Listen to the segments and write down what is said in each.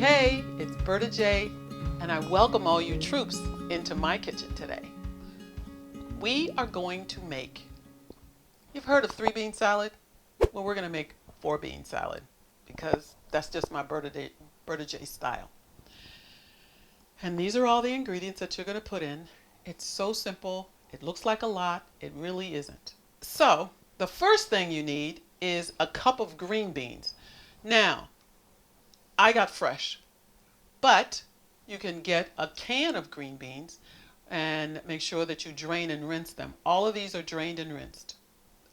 hey, it's Berta J, and I welcome all you troops into my kitchen today. We are going to make, you've heard of 3-bean salad? Well, we're going to make 4-bean salad because that's just my Berta J style. And these are all the ingredients that you're going to put in. It's so simple. It looks like a lot. It really isn't. So the first thing you need is a cup of green beans. Now, I got fresh, but you can get a can of green beans and make sure that you drain and rinse them. All of these are drained and rinsed.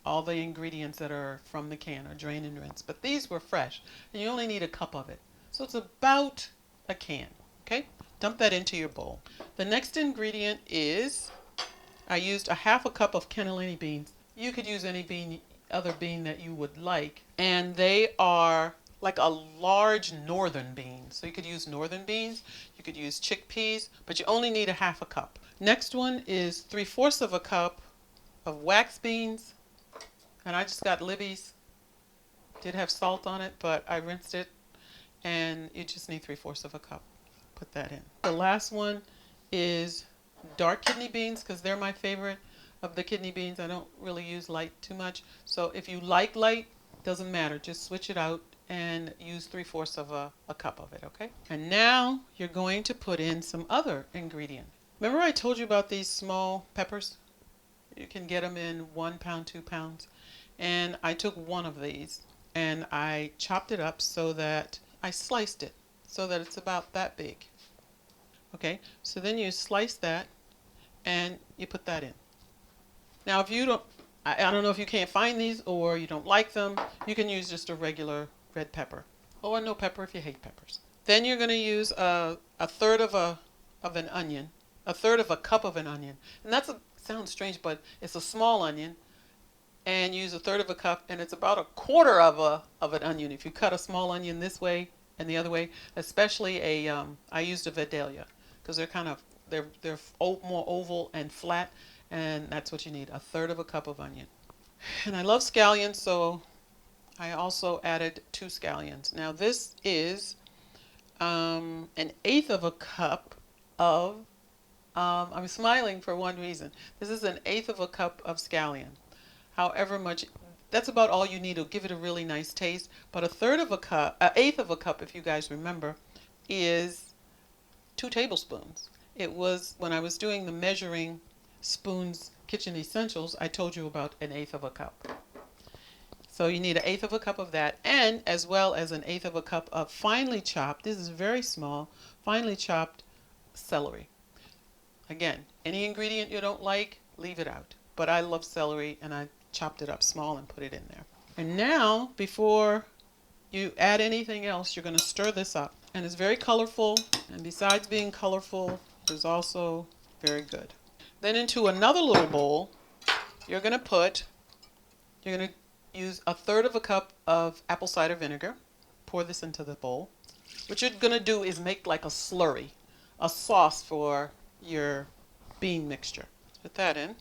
All the ingredients that are from the can are drained and rinsed, but these were fresh and you only need a cup of it. So it's about a can, okay? Dump that into your bowl. The next ingredient is, I used a half a cup of cannellini beans. You could use any other bean that you would like, and they are like a large northern bean. So you could use northern beans, you could use chickpeas, but you only need a half a cup. Next one is 3/4 of a cup of wax beans, and I just got Libby's. Did have salt on it, but I rinsed it, and you just need 3/4 of a cup. Put that in. The last one is dark kidney beans, because they're my favorite of the kidney beans. I don't really use light too much. So if you like light, doesn't matter. Just switch it out and use 3/4 of a cup of it, okay? And now you're going to put in some other ingredient. Remember I told you about these small peppers? You can get them in 1 pound, 2 pounds. And I took one of these and I chopped it up so that I sliced it so that it's about that big. Okay, so then you slice that and you put that in. Now if you don't, I don't know if you can't find these or you don't like them, you can use just a regular red pepper or no pepper if you hate peppers. Then you're going to use a third of an onion, a third of a cup of an onion, and sounds strange, but it's a small onion, and use a third of a cup, and it's about a quarter of an onion. If you cut a small onion this way and the other way, especially I used a Vidalia because they're more oval and flat, and that's what you need, a third of a cup of onion. And I love scallions, so I also added 2 scallions. Now this is an 1/8 of a cup of, I'm smiling for one reason. This is an 1/8 of a cup of scallion. However much, that's about all you need to give it a really nice taste. But a third of a cup, 1/8 of a cup, if you guys remember, is 2 tablespoons. It was, when I was doing the measuring spoons kitchen essentials, I told you about an 1/8 of a cup. So you need an 1/8 of a cup of that, and as well as an 1/8 of a cup of finely chopped, this is very small, finely chopped celery. Again, any ingredient you don't like, leave it out. But I love celery, and I chopped it up small and put it in there. And now, before you add anything else, you're going to stir this up. And it's very colorful, and besides being colorful, it's also very good. Then into another little bowl, you're going to use a third of a cup of apple cider vinegar. Pour this into the bowl. What you're going to do is make like a slurry, a sauce for your bean mixture. Put that in.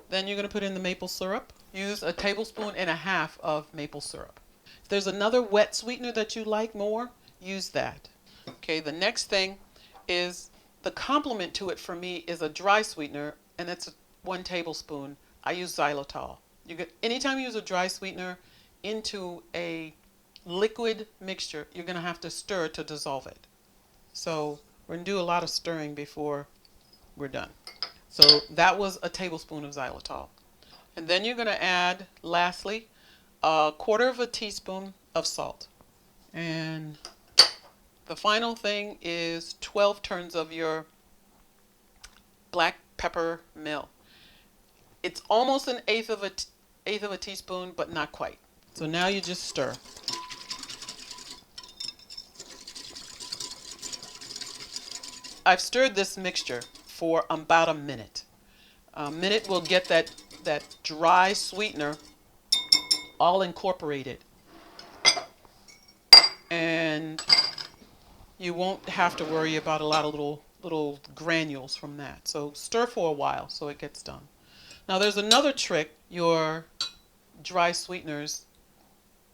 Then you're going to put in the maple syrup. Use a 1.5 tablespoons of maple syrup. If there's another wet sweetener that you like more, use that. Okay, the next thing is, the complement to it for me is a dry sweetener, and it's 1 tablespoon. I use xylitol. Anytime you use a dry sweetener into a liquid mixture, you're going to have to stir to dissolve it. So we're going to do a lot of stirring before we're done. So that was a tablespoon of xylitol. And then you're going to add, lastly, 1/4 teaspoon of salt. And the final thing is 12 turns of your black pepper mill. It's almost an 1/8 of a teaspoon, but not quite. So now you just stir. I've stirred this mixture for about a minute. A minute will get that dry sweetener all incorporated. And you won't have to worry about a lot of little granules from that. So stir for a while so it gets done. Now there's another trick. Your dry sweeteners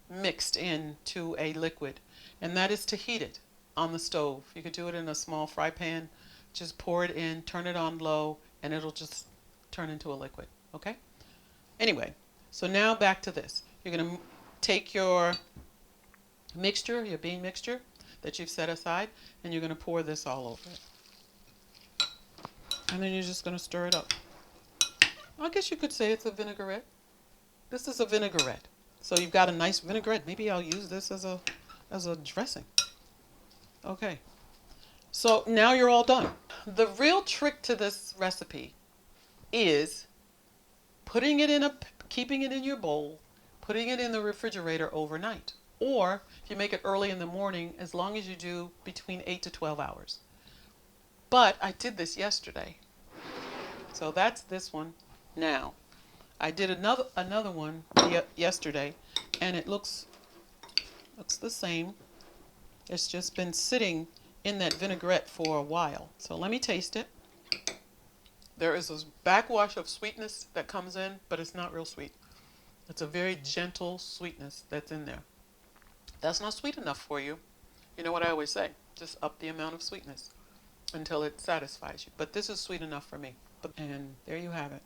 mixed into a liquid, and that is to heat it. on the stove. You could do it in a small fry pan. Just pour it in, turn it on low, and it'll just turn into a liquid, okay? Anyway, so now back to this. You're going to take your mixture, your bean mixture that you've set aside, and you're going to pour this all over it. And then you're just going to stir it up. I guess you could say it's a vinaigrette. This is a vinaigrette. So you've got a nice vinaigrette. Maybe I'll use this as a dressing. Okay. So now you're all done. The real trick to this recipe is keeping it in your bowl, putting it in the refrigerator overnight. Or if you make it early in the morning, as long as you do between 8 to 12 hours. But I did this yesterday. So that's this one. Now, I did another one yesterday, and it looks the same. It's just been sitting in that vinaigrette for a while. So let me taste it. There is this backwash of sweetness that comes in, but it's not real sweet. It's a very gentle sweetness that's in there. That's not sweet enough for you. You know what I always say, just up the amount of sweetness until it satisfies you. But this is sweet enough for me. And there you have it.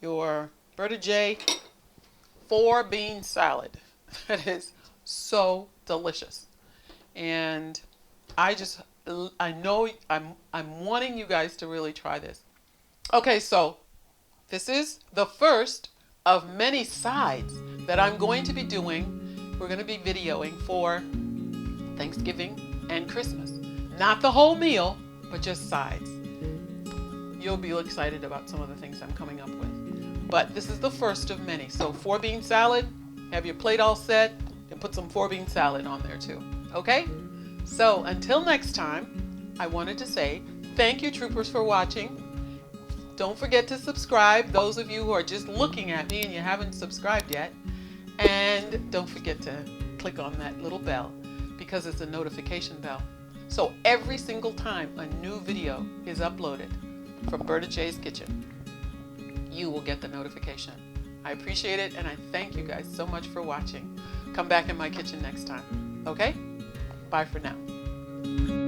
Your BERTA'S 4-bean salad. That is so delicious. And I know I'm wanting you guys to really try this. Okay, so this is the first of many sides that I'm going to be doing. We're going to be videoing for Thanksgiving and Christmas. Not the whole meal, but just sides. You'll be excited about some of the things I'm coming up with. But this is the first of many. So 4-bean salad, have your plate all set, and put some 4-bean salad on there too. Okay? So until next time, I wanted to say thank you, troopers, for watching. Don't forget to subscribe, those of you who are just looking at me and you haven't subscribed yet. And don't forget to click on that little bell because it's a notification bell. So every single time a new video is uploaded from BERTA'S Kitchen, you will get the notification. I appreciate it, and I thank you guys so much for watching. Come back in my kitchen next time, okay? Bye for now.